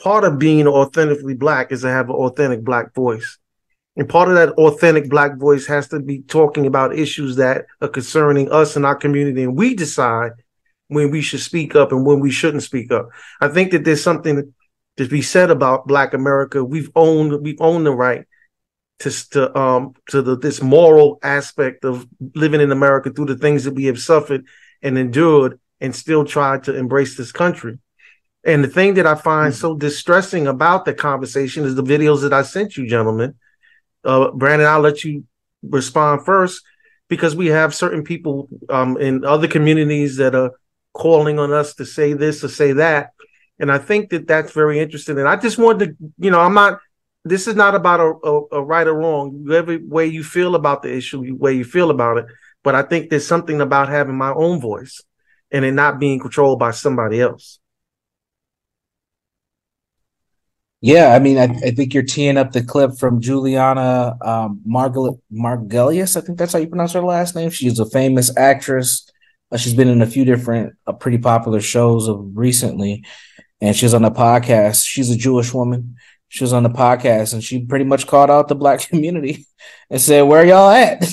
part of being authentically Black is to have an authentic Black voice. And part of that authentic Black voice has to be talking about issues that are concerning us and our community. And we decide when we should speak up and when we shouldn't speak up. I think that there's something to be said about Black America. We've owned the right to this moral aspect of living in America through the things that we have suffered and endured and still tried to embrace this country. And the thing that I find so distressing about the conversation is the videos that I sent you, gentlemen. Brandon, I'll let you respond first, because we have certain people in other communities that are calling on us to say this or say that. And I think that that's very interesting. And I just wanted to, this is not about a right or wrong. Every way you feel about the issue, the way you feel about it. But I think there's something about having my own voice and it not being controlled by somebody else. Yeah, I mean, I think you're teeing up the clip from Juliana Margulies. I think that's how you pronounce her last name. She's a famous actress. She's been in a few different pretty popular shows recently, and she's on a podcast. She's a Jewish woman. She was on the podcast, and she pretty much called out the Black community and said, "Where y'all at?"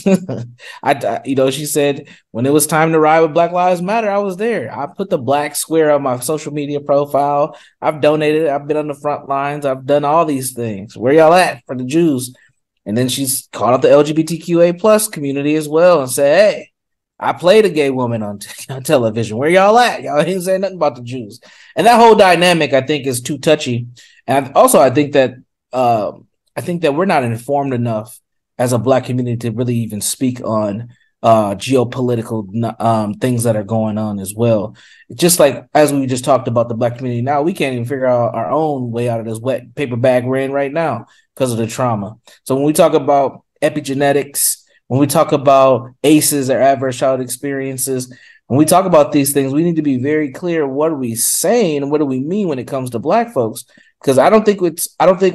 She said, when it was time to ride with Black Lives Matter, I was there. I put the Black square on my social media profile. I've donated. I've been on the front lines. I've done all these things. Where y'all at for the Jews? And then she's called out the LGBTQA plus community as well and said, "Hey, I played a gay woman on television. Where y'all at? Y'all ain't saying nothing about the Jews." And that whole dynamic, I think, is too touchy. And also, I think that we're not informed enough as a Black community to really even speak on geopolitical things that are going on as well. Just like as we just talked about the Black community, now we can't even figure out our own way out of this wet paper bag we're in right now because of the trauma. So when we talk about epigenetics, when we talk about ACEs or adverse childhood experiences, when we talk about these things, we need to be very clear. What are we saying and what do we mean when it comes to Black folks? Because I don't think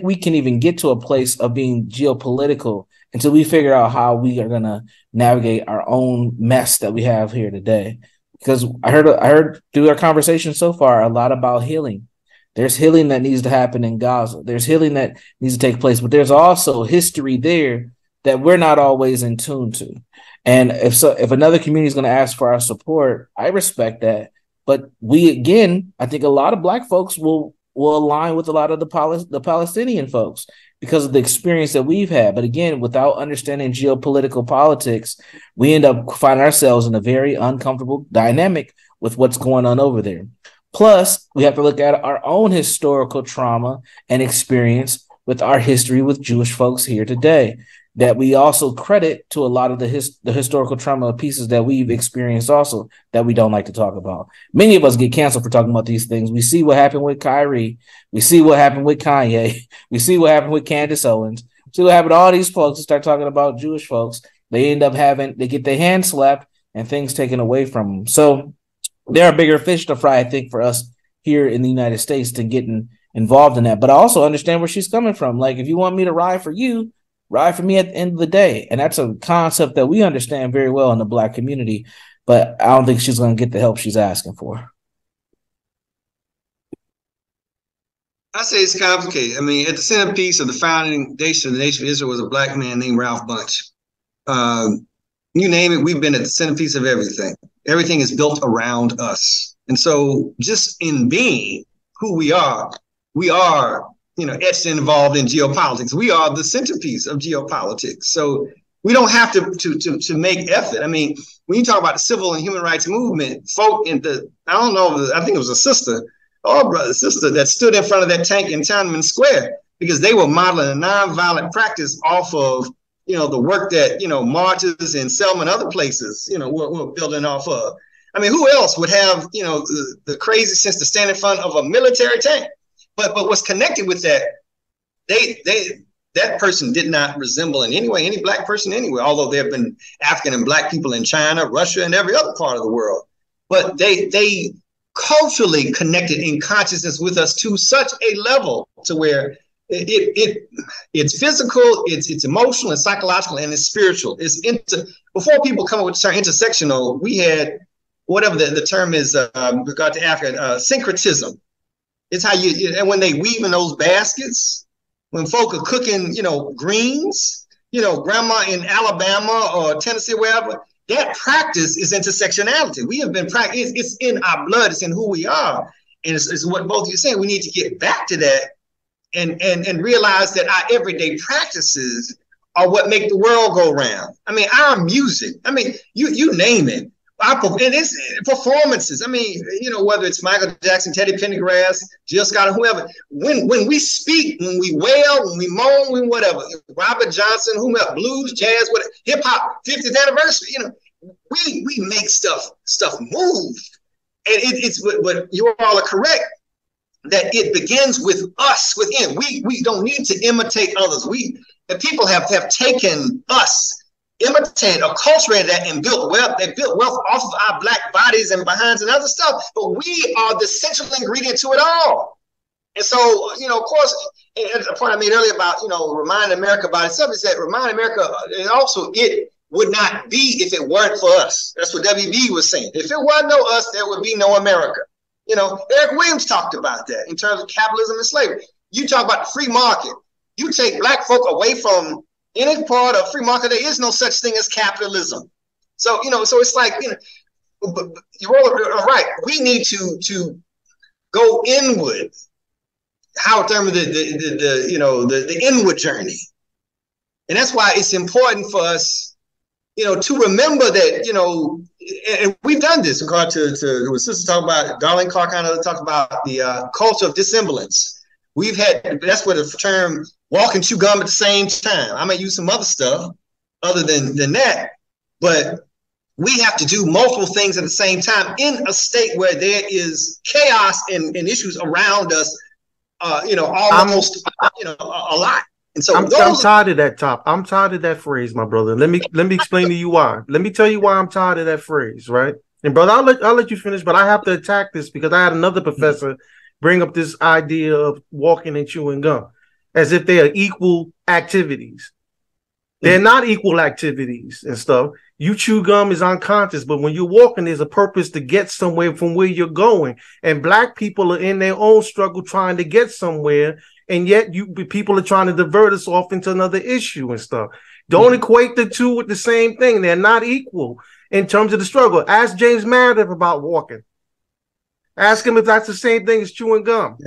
we can even get to a place of being geopolitical until we figure out how we are going to navigate our own mess that we have here today. Because I heard through our conversation so far a lot about healing. There's healing that needs to happen in Gaza. There's healing that needs to take place, but there's also history there that we're not always in tune to. And if another community is going to ask for our support, I respect that. But I think a lot of Black folks will align with a lot of the Palestinian folks because of the experience that we've had. But again, without understanding geopolitical politics, we end up finding ourselves in a very uncomfortable dynamic with what's going on over there. Plus, we have to look at our own historical trauma and experience with our history with Jewish folks here today, that we also credit to a lot of the historical trauma pieces that we've experienced also that we don't like to talk about. Many of us get canceled for talking about these things. We see what happened with Kyrie. We see what happened with Kanye. We see what happened with Candace Owens. We see what happened to all these folks who start talking about Jewish folks. They get their hand slapped and things taken away from them. So there are bigger fish to fry, I think, for us here in the United States to get involved in that. But I also understand where she's coming from. Like, if you want me to ride for you, ride for me at the end of the day. And that's a concept that we understand very well in the Black community, but I don't think she's going to get the help she's asking for. I say it's complicated. I mean, at the centerpiece of the foundation of the nation of Israel was a Black man named Ralph Bunche. You name it, we've been at the centerpiece of everything. Everything is built around us. And so just in being who we are, etched and involved in geopolitics. We are the centerpiece of geopolitics. So we don't have to make effort. I mean, when you talk about the civil and human rights movement, folk I think it was a sister or brother, sister that stood in front of that tank in Tiananmen Square because they were modeling a nonviolent practice off of, the work that, marches in Selma and other places, we're building off of. I mean, who else would have, the crazy sense to stand in front of a military tank? But what's connected with that, that person did not resemble in any way any Black person anywhere, although there have been African and Black people in China, Russia, and every other part of the world. But they culturally connected in consciousness with us to such a level to where it's physical, it's emotional, it's psychological, and it's spiritual. Before people come up with the term intersectional, we had whatever the term is with regard to Africa, syncretism. It's how and when they weave in those baskets, when folk are cooking, greens, grandma in Alabama or Tennessee, wherever, that practice is intersectionality. We have been practicing, it's in our blood, it's in who we are. And it's what both of you are saying. We need to get back to that and realize that our everyday practices are what make the world go round. I mean, our music, you name it. And it's performances. Whether it's Michael Jackson, Teddy Pendergrass, Jill Scott, or whoever, when we speak, when we wail, when we moan, when whatever, Robert Johnson, whomever, blues, jazz, whatever, hip hop, 50th anniversary, we make stuff move. And but you all are correct that it begins with us within. We don't need to imitate others. The people have taken us, imitated or cultivated that and built wealth. They built wealth off of our Black bodies and behinds and other stuff. But we are the central ingredient to it all. And so, of course, and the point I made earlier about, remind America about itself is that remind America, and also it would not be if it weren't for us. That's what WB was saying. If it wasn't no us, there would be no America. Eric Williams talked about that in terms of capitalism and slavery. You talk about the free market. You take Black folk away from any part of free market, there is no such thing as capitalism. So, so it's like, you're all right. We need to go inward. Howard Thurman, the inward journey. And that's why it's important for us, to remember that, and we've done this in regard to what Sister talked about, Darlene Clark kind of talked about the culture of dissemblance. That's where the term walk and chew gum at the same time. I may use some other stuff other than that, but we have to do multiple things at the same time in a state where there is chaos and issues around us, almost, a lot. And so I'm tired of that top. I'm tired of that phrase, my brother. Let me explain to you why. Let me tell you why I'm tired of that phrase, right? And brother, I'll let you finish, but I have to attack this because I had another professor bring up this idea of walking and chewing gum as if they are equal activities. They're not equal activities and stuff. You chew gum is unconscious, but when you're walking, there's a purpose to get somewhere from where you're going. And Black people are in their own struggle trying to get somewhere. And yet people are trying to divert us off into another issue and stuff. Don't equate the two with the same thing. They're not equal in terms of the struggle. Ask James Meredith about walking. Ask him if that's the same thing as chewing gum.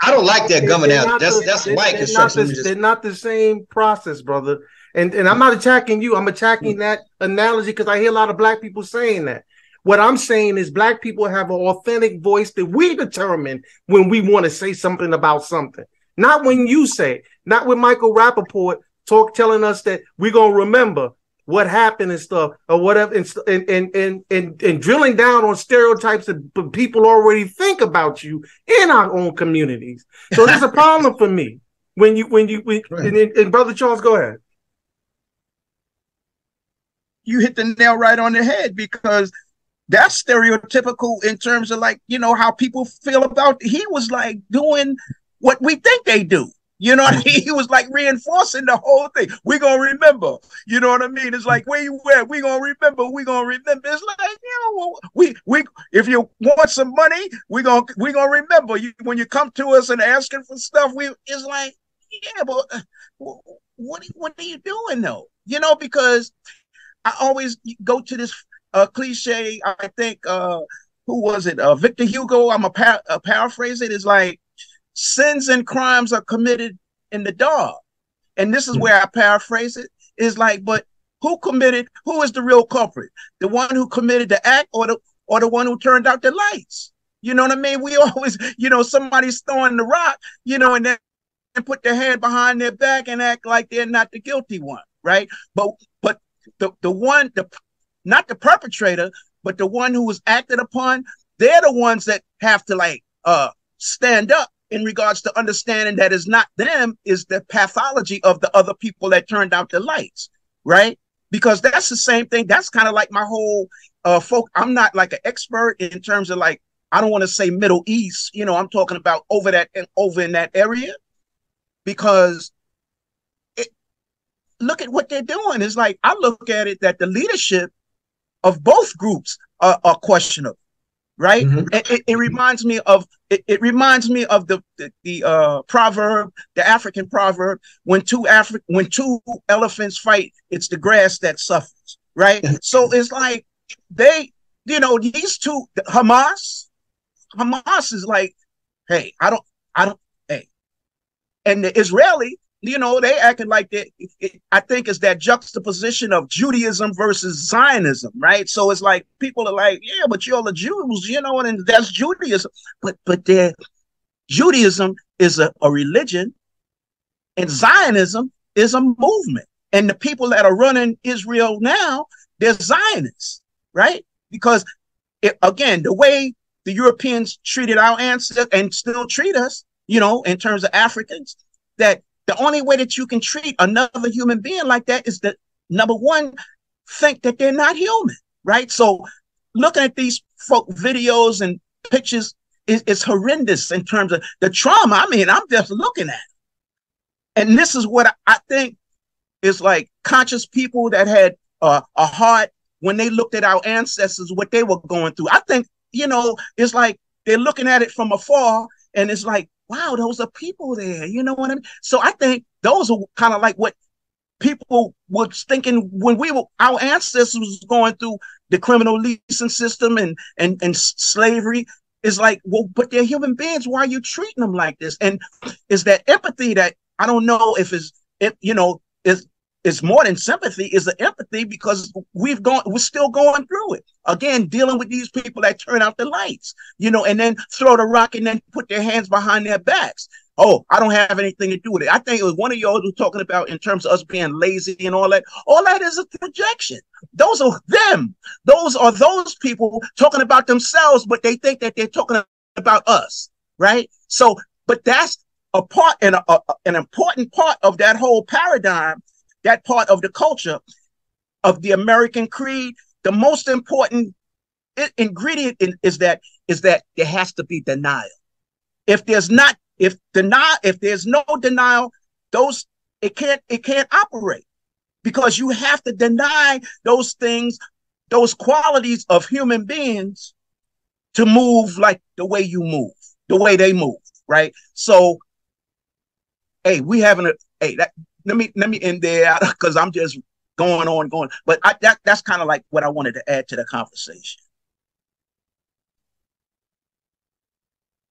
I don't like that gumming out. That's white construction. They're not the same process, brother. And I'm not attacking you. I'm attacking that analogy because I hear a lot of Black people saying that. What I'm saying is Black people have an authentic voice that we determine when we want to say something about something. Not when you say it. Not when Michael Rappaport telling us that we're going to remember what happened and stuff or whatever and drilling down on stereotypes that people already think about you in our own communities. So there's a problem for me when and Brother Charles, go ahead. You hit the nail right on the head because that's stereotypical in terms of how people feel about. He was like doing what we think they do. You know what I mean? He was like reinforcing the whole thing. We're going to remember. You know what I mean? It's like, where you at? We're going to remember. We're going to remember. It's like, we if you want some money, we're going to remember. When you come to us and asking for stuff, it's like, yeah, but what are you doing though? Because I always go to this cliche, I think, who was it? Victor Hugo, I'm a paraphrase it, is like, sins and crimes are committed in the dark. And this is where I paraphrase it, is like, but who is the real culprit? The one who committed the act or the one who turned out the lights? You know what I mean? We always, somebody's throwing the rock, and then put their hand behind their back and act like they're not the guilty one, right? But the one, not the perpetrator, but the one who was acted upon, they're the ones that have to stand up in regards to understanding that it's not them, is the pathology of the other people that turned out the lights, right? Because that's the same thing. That's kind of like my whole I'm not like an expert in terms of I don't want to say Middle East, I'm talking about over in that area, because look at what they're doing. It's like, I look at it that the leadership of both groups are questionable, right? It reminds me of the proverb, the African proverb, when two elephants fight, it's the grass that suffers, right? So it's like these two, Hamas is like, hey, I don't, hey, and the Israeli, they acting like that. I think it's that juxtaposition of Judaism versus Zionism, right? So it's like people are like, yeah, but you're the Jews, and that's Judaism. But Judaism is a religion, and Zionism is a movement. And the people that are running Israel now, they're Zionists, right? Because again, the way the Europeans treated our ancestors and still treat us, in terms of Africans, that the only way that you can treat another human being like that is that, number one, think that they're not human, right? So looking at these folk videos and pictures is horrendous in terms of the trauma. I mean, I'm just looking at it. And this is what I think is like conscious people that had a heart when they looked at our ancestors, what they were going through. I think, it's like they're looking at it from afar and it's like, wow, those are people there. You know what I mean? So I think those are kind of like what people was thinking when our ancestors was going through the criminal leasing system and slavery. Is like, well, but they're human beings. Why are you treating them like this? And is that empathy that I don't know if it's more than sympathy, is the empathy, because we're still going through it. Again, dealing with these people that turn out the lights, and then throw the rock and then put their hands behind their backs. Oh, I don't have anything to do with it. I think it was one of y'all who talking about in terms of us being lazy and all that. All that is a projection. Those are them. Those are those people talking about themselves, but they think that they're talking about us, right? So, but that's a part and an important part of that whole paradigm, that part of the culture of the American creed. The most important ingredient is that there has to be denial. If there's no denial, it can't operate, because you have to deny those things, those qualities of human beings to move like the way you move, the way they move, right? So, hey, let me end there because I'm just going. But that's kind of like what I wanted to add to the conversation.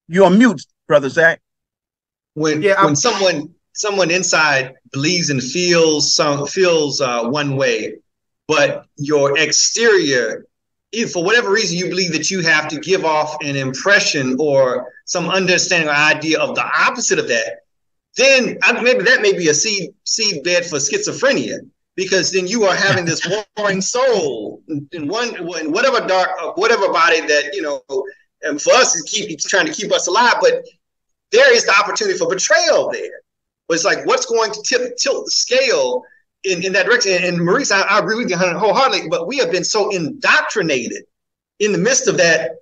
You're on mute, Brother Zach. When someone inside believes and feels one way, but your exterior, if for whatever reason you believe that you have to give off an impression or some understanding or idea of the opposite of that, then maybe that may be a seed bed for schizophrenia, because then you are having this warring soul in whatever body that, and for us it's trying to keep us alive, but there is the opportunity for betrayal there. But it's like, what's going to tilt the scale in that direction? And Maurice, I agree with you wholeheartedly, but we have been so indoctrinated in the midst of that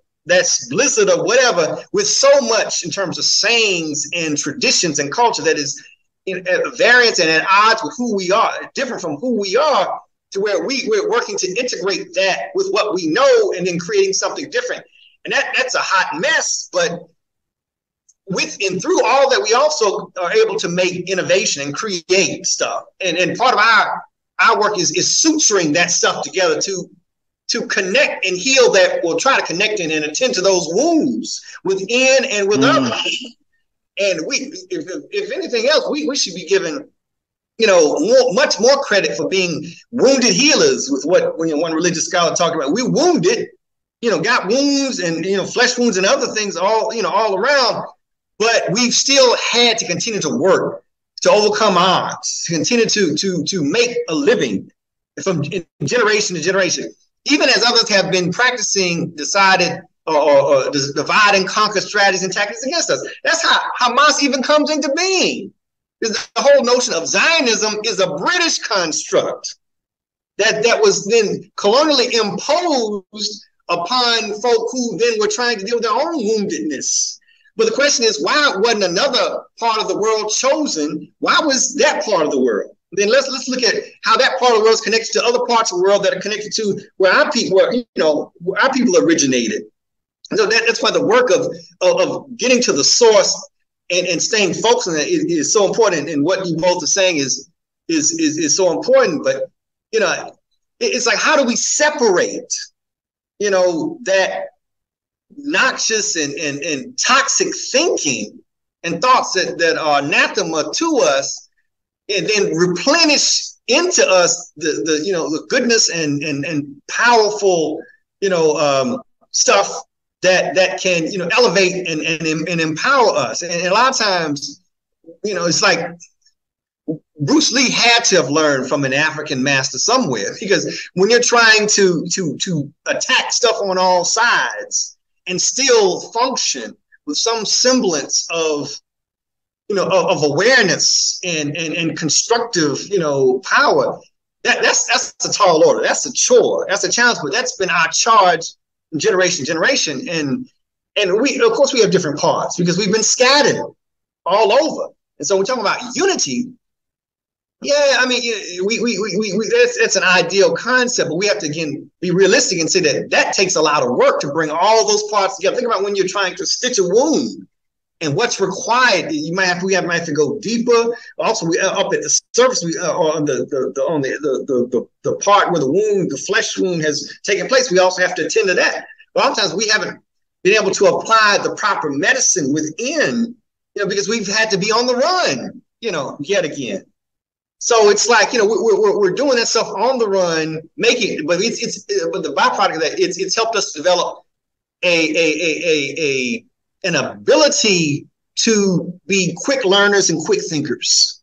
blizzard of whatever, with so much in terms of sayings and traditions and culture that is at variance and at odds with who we are, different from who we are, to where we're working to integrate that with what we know and then creating something different. And that's a hot mess, but with and through all that, we also are able to make innovation and create stuff. And part of our work is suturing that stuff together to connect and heal that. We'll try to connect and attend to those wounds within and with others. And if anything else, we should be given, much more credit for being wounded healers, with what one religious scholar talked about. We wounded, got wounds and, flesh wounds and other things all around. But we've still had to continue to work to overcome odds, to continue to make a living from generation to generation, even as others have been practicing decided or divide and conquer strategies and tactics against us. That's how Hamas even comes into being. The whole notion of Zionism is a British construct that was then colonially imposed upon folk who then were trying to deal with their own woundedness. But the question is, why wasn't another part of the world chosen? Why was that part of the world? Then let's look at how that part of the world is connected to other parts of the world that are connected to where our people originated. So that's why the work of getting to the source and staying focused on that is so important. And what you both are saying is so important. But it's like, how do we separate that noxious and toxic thinking and thoughts that are anathema to us, and then replenish into us the goodness and powerful stuff that can elevate and empower us. And a lot of times, it's like Bruce Lee had to have learned from an African master somewhere, because when you're trying to attack stuff on all sides and still function with some semblance of awareness and constructive power, that's a tall order. That's a chore. That's a challenge. But that's been our charge generation to generation. And we, of course, we have different parts because we've been scattered all over. And so we're talking about unity. Yeah, I mean, that's an ideal concept, but we have to, again, be realistic and say that takes a lot of work to bring all those parts together. Think about when you're trying to stitch a wound and what's required. We might have to go deeper. Also, we up at the surface, on the part where the flesh wound has taken place. We also have to attend to that. But oftentimes we haven't been able to apply the proper medicine within, because we've had to be on the run, yet again. So it's like, we're doing that stuff on the run, but but the byproduct of that, it's helped us develop an ability to be quick learners and quick thinkers.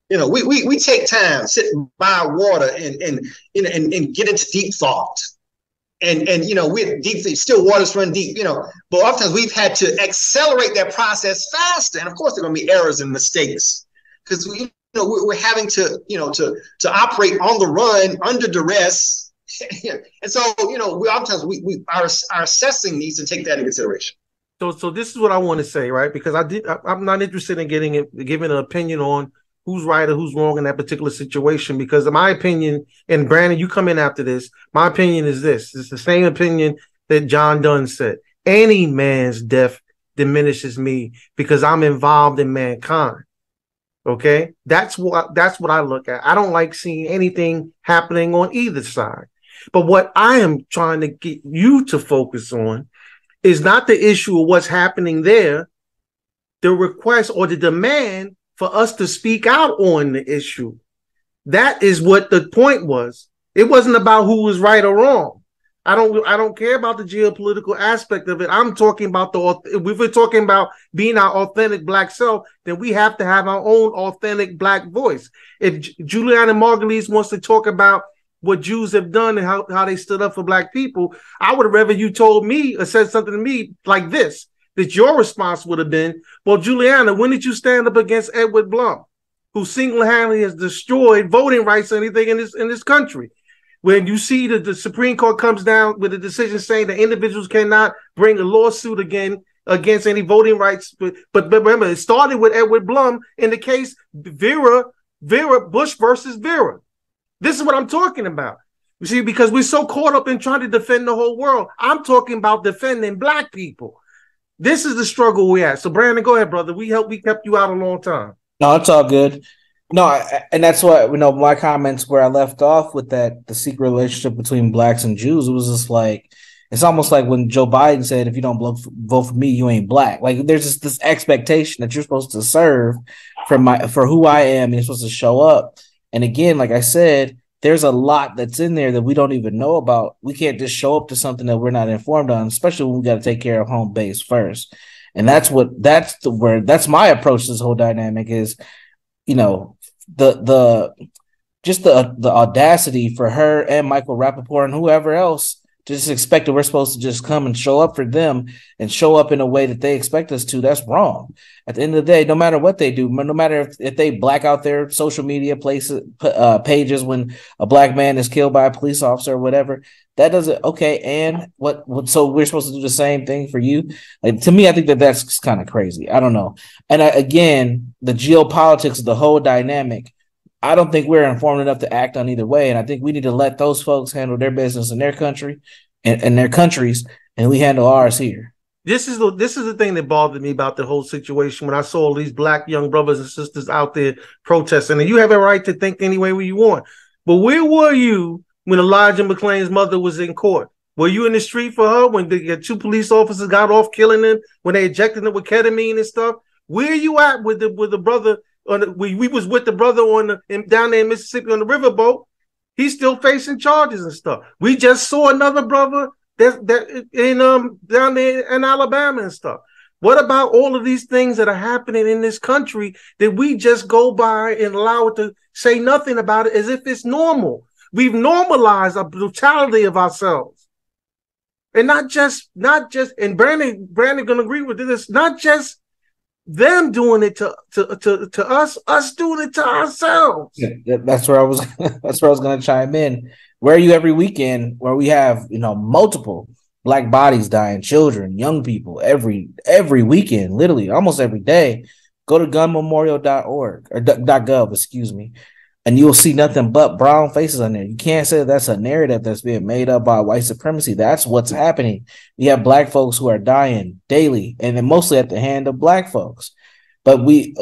We take time, sit by water and get into deep thought. And we're deep, still waters run deep, but oftentimes we've had to accelerate that process faster. And of course, there are going to be errors and mistakes because we're having to operate on the run under duress. And so, we oftentimes our assessing needs to take that into consideration. So this is what I want to say, right? Because I'm not interested in giving an opinion on who's right or who's wrong in that particular situation. Because in my opinion, and Brandon, you come in after this, my opinion is this. It's the same opinion that John Donne said. Any man's death diminishes me because I'm involved in mankind. Okay, that's what I look at. I don't like seeing anything happening on either side. But what I am trying to get you to focus on is not the issue of what's happening there, the request or the demand for us to speak out on the issue. That is what the point was. It wasn't about who was right or wrong. I don't care about the geopolitical aspect of it. I'm talking about if we're talking about being our authentic Black self, then we have to have our own authentic Black voice. If Juliana Margulies wants to talk about what Jews have done and how they stood up for Black people, I would have rather you told me or said something to me like this, that your response would have been, well, Juliana, when did you stand up against Edward Blum, who single-handedly has destroyed voting rights or anything in this country? When you see that the Supreme Court comes down with a decision saying that individuals cannot bring a lawsuit again against any voting rights. But remember, it started with Edward Blum in the case Vera Bush versus Vera. This is what I'm talking about. You see, because we're so caught up in trying to defend the whole world. I'm talking about defending Black people. This is the struggle we have. So Brandon, go ahead, brother. We kept you out a long time. No, it's all good. No, and that's why my comments where I left off with the secret relationship between Blacks and Jews. It was just like, it's almost like when Joe Biden said, if you don't vote for me, you ain't Black. Like there's just this expectation that you're supposed to serve for who I am, and you're supposed to show up. And again, like I said, there's a lot that's in there that we don't even know about. We can't just show up to something that we're not informed on, especially when we got to take care of home base first. And that's my approach to this whole dynamic is, the audacity for her and Michael Rappaport and whoever else to just expect that we're supposed to just come and show up for them and show up in a way that they expect us to. That's wrong. At the end of the day, no matter what they do, no matter if they black out their social media pages when a Black man is killed by a police officer or whatever, that doesn't okay. And what? So we're supposed to do the same thing for you? Like, to me, I think that's kind of crazy. I don't know. And again, the geopolitics of the whole dynamic, I don't think we're informed enough to act on either way. And I think we need to let those folks handle their business in their country in their countries, and we handle ours here. This is the thing that bothered me about the whole situation when I saw all these black young brothers and sisters out there protesting. And you have a right to think any way you want. But where were you when Elijah McClain's mother was in court? Were you in the street for her when the two police officers got off killing him, when they injected him with ketamine and stuff? Where are you at with the brother? We was with the brother down there in Mississippi on the riverboat. He's still facing charges and stuff. We just saw another brother that in down there in Alabama and stuff. What about all of these things that are happening in this country that we just go by and allow it to say nothing about it as if it's normal? We've normalized a brutality of ourselves. And not just, and Brandon gonna agree with this, not just them doing it to us doing it to ourselves. Yeah, that's where I was gonna chime in. Where are you every weekend where we have, multiple black bodies dying, children, young people, every weekend, literally almost every day? Go to gunmemorial.org or .gov, excuse me, and you'll see nothing but brown faces on there. You can't say that's a narrative that's being made up by white supremacy. That's what's happening. We have black folks who are dying daily, and then mostly at the hand of black folks. But we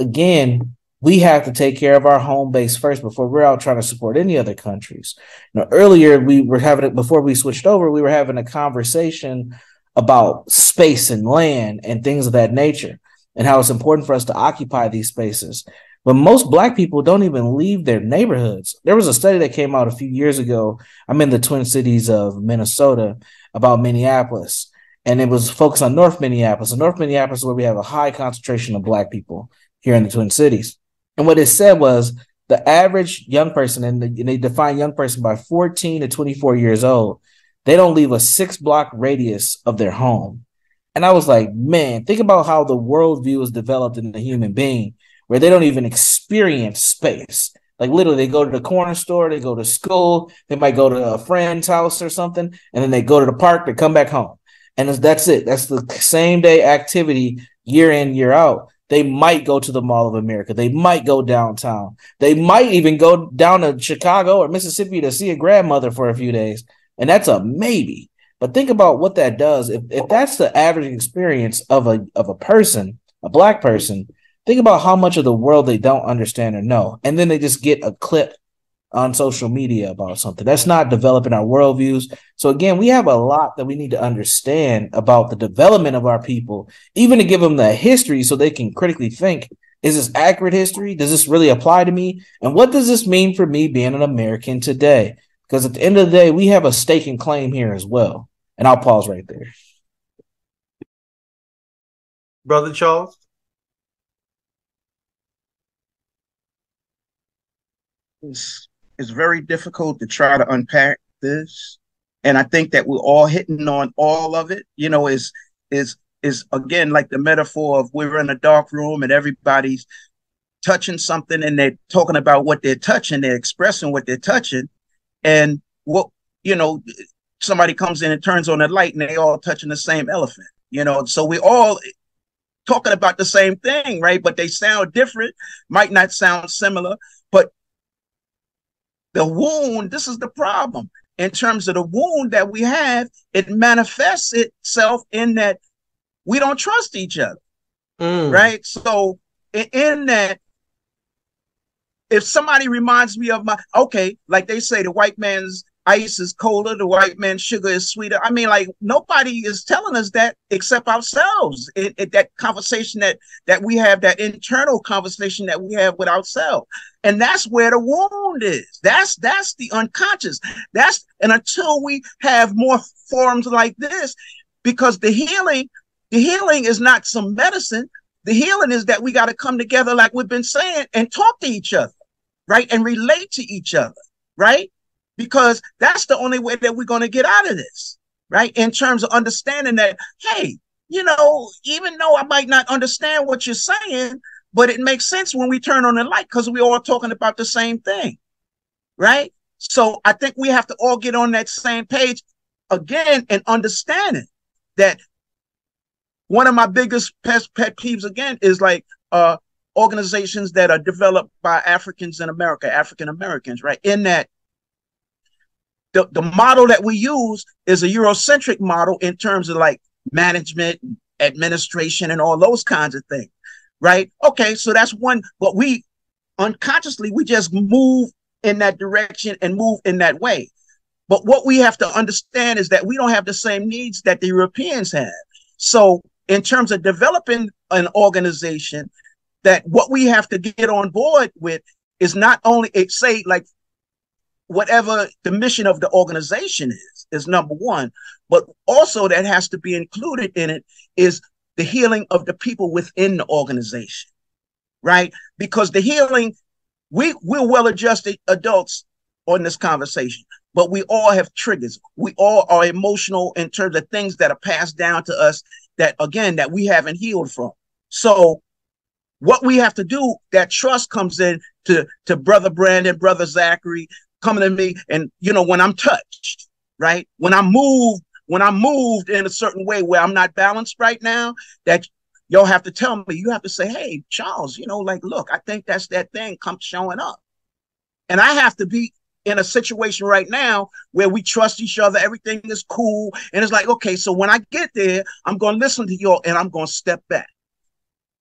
have to take care of our home base first before we're out trying to support any other countries. Earlier before we switched over, we were having a conversation about space and land and things of that nature, and how it's important for us to occupy these spaces. But most black people don't even leave their neighborhoods. There was a study that came out a few years ago. I'm in the Twin Cities of Minnesota, about Minneapolis, and it was focused on North Minneapolis. And North Minneapolis is where we have a high concentration of black people here in the Twin Cities. And what it said was the average young person, and they define young person by 14 to 24 years old, they don't leave a 6-block radius of their home. And I was like, man, think about how the worldview is developed in the human being, where they don't even experience space. Like literally, they go to the corner store, they go to school, they might go to a friend's house or something, and then they go to the park, they come back home. And that's it. That's the same day activity year in, year out. They might go to the Mall of America. They might go downtown. They might even go down to Chicago or Mississippi to see a grandmother for a few days. And that's a maybe. But think about what that does. If that's the average experience of a person, a black person, think about how much of the world they don't understand or know. And then they just get a clip on social media about something. That's not developing our worldviews. So again, we have a lot that we need to understand about the development of our people, even to give them the history so they can critically think, is this accurate history? Does this really apply to me? And what does this mean for me being an American today? Because at the end of the day, we have a stake and claim here as well. And I'll pause right there. Brother Charles? It's very difficult to try to unpack this, and I think that we're all hitting on all of it. Is again like the metaphor of we're in a dark room and everybody's touching something and they're talking about what they're touching, they're expressing what they're touching, and somebody comes in and turns on the light and they all touching the same elephant. So we all talking about the same thing, right? But they sound different, might not sound similar, but the wound, this is the problem. In terms of the wound that we have, it manifests itself in that we don't trust each other, right? So in that, if somebody reminds me of like they say, the white man's ice is colder, the white man's sugar is sweeter. I mean, like nobody is telling us that except ourselves. That conversation that we have, that internal conversation that we have with ourselves. And that's where the wound is. That's the unconscious. And until we have more forums like this, because the healing is not some medicine. The healing is that we got to come together, like we've been saying, and talk to each other, right? And relate to each other, right? Because that's the only way that we're going to get out of this, right? In terms of understanding that, hey, even though I might not understand what you're saying, but it makes sense when we turn on the light because we're all talking about the same thing, right? So I think we have to all get on that same page again and understanding that one of my biggest pet peeves again is like organizations that are developed by Africans in America, African Americans, right? In that the model that we use is a Eurocentric model in terms of like management, administration, and all those kinds of things, right? Okay, so that's one, but we unconsciously, we just move in that direction and move in that way. But what we have to understand is that we don't have the same needs that the Europeans have. So in terms of developing an organization, that what we have to get on board with is not only, say, like, whatever the mission of the organization is number one, but also that has to be included in it is the healing of the people within the organization, right? Because the healing, we're well-adjusted adults on this conversation, but we all have triggers. We all are emotional in terms of things that are passed down to us that, again, that we haven't healed from. So what we have to do, that trust comes in to Brother Brandon, Brother Zachary, coming to me, and when I'm touched, right? When I'm moved in a certain way where I'm not balanced right now, that y'all have to tell me, you have to say, hey, Charles, like, look, I think that's that thing come showing up. And I have to be in a situation right now where we trust each other, everything is cool. And it's like, okay, so when I get there, I'm going to listen to y'all and I'm going to step back,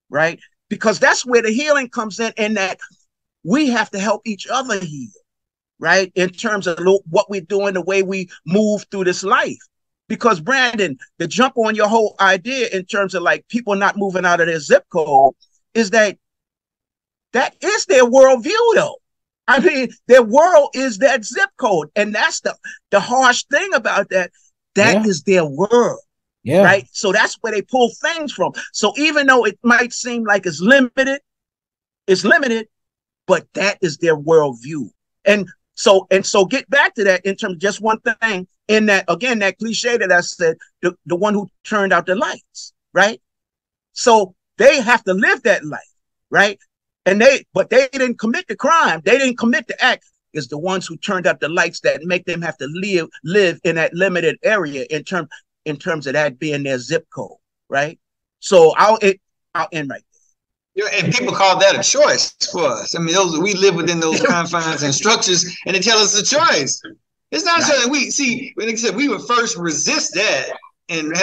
right? Because that's where the healing comes in that we have to help each other heal, right? In terms of what we're doing, the way we move through this life. Because Brandon, the jump on your whole idea in terms of like people not moving out of their zip code is that is their worldview though. I mean, their world is that zip code. And that's the harsh thing about that. That is their world. Yeah. Right. So that's where they pull things from. So even though it might seem like it's limited, but that is their worldview. And so get back to that in terms of just one thing, in that, again, that cliche that I said, the one who turned out the lights, right? So they have to live that life, right? But they didn't commit the crime. They didn't commit the act. It's the ones who turned out the lights that make them have to live in that limited area in terms of that being their zip code, right? So I'll end right there. And people call that a choice for us. I mean, we live within those confines and structures, and they tell us a choice. It's not something we see. Like I said, we would first resist that and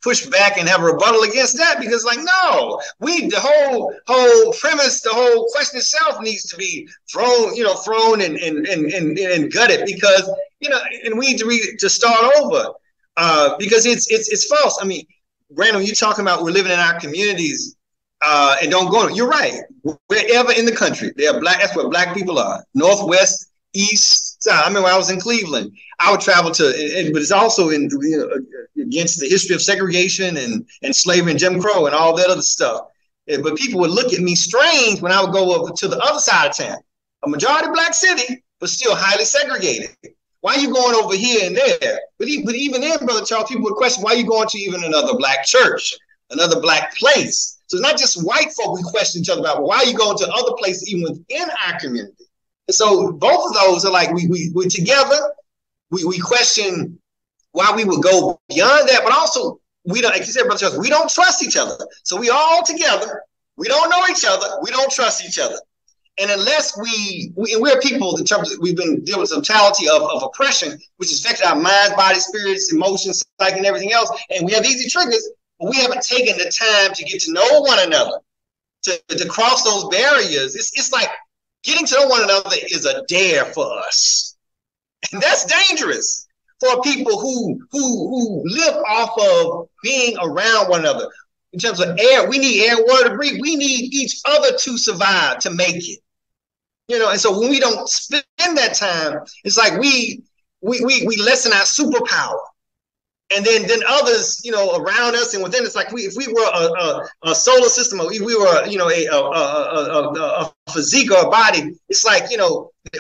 push back and have a rebuttal against that, because, like, no, the whole premise, the whole question itself needs to be thrown and gutted, because and we need to start over, because it's false. I mean, Brandon, you talking about we're living in our communities. And don't go. You're right. Wherever in the country, that's where black people are. Northwest, east, south. I remember I was in Cleveland. I would travel but it's also against the history of segregation and slavery and Jim Crow and all that other stuff. But people would look at me strange when I would go over to the other side of town, a majority black city, but still highly segregated. Why are you going over here and there? But even then, Brother Charles, people would question, why are you going to even another black church, another black place? So it's not just white folk we question each other about, but why are you going to other places even within our community? And so both of those are like, we're together. We question why we would go beyond that, but also we don't, like you said, Brother Charles, we don't trust each other. So we all together, we don't know each other, we don't trust each other. And unless we're people in terms of, we've been dealing with totality of oppression, which has affected our minds, bodies, spirits, emotions, psyche, and everything else. And we have easy triggers. We haven't taken the time to get to know one another, to cross those barriers. It's like getting to know one another is a dare for us. And that's dangerous for people who live off of being around one another. In terms of air, we need air, water to breathe. We need each other to survive, to make it. And so when we don't spend that time, it's like we lessen our superpower. And then others, around us and within, it's like if we were a solar system, or we were, a physique or a body, it's like,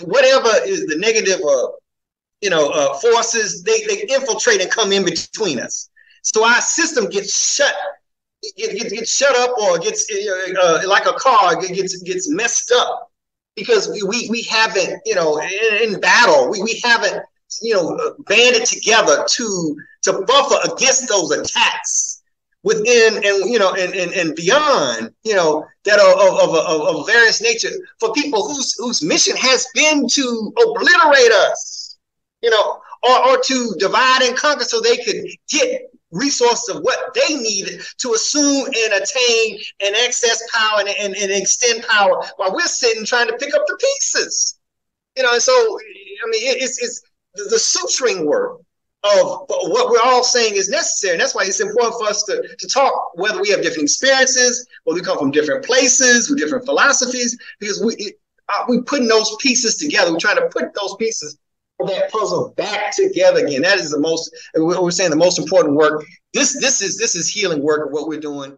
whatever is the negative, forces, they infiltrate and come in between us. So our system gets shut up, or gets like a car, gets messed up, because we haven't, in battle, we haven't, banded together to buffer against those attacks within and beyond, that are of various nature, for people whose mission has been to obliterate us. or to divide and conquer so they could get resources of what they needed to assume and attain and access power and extend power while we're sitting trying to pick up the pieces. And so, I mean, it's the suturing work of what we're all saying is necessary. And that's why it's important for us to talk, whether we have different experiences, or we come from different places with different philosophies, because we putting those pieces together. We're trying to put those pieces of that puzzle back together again. That is the most important work. This is healing work of what we're doing.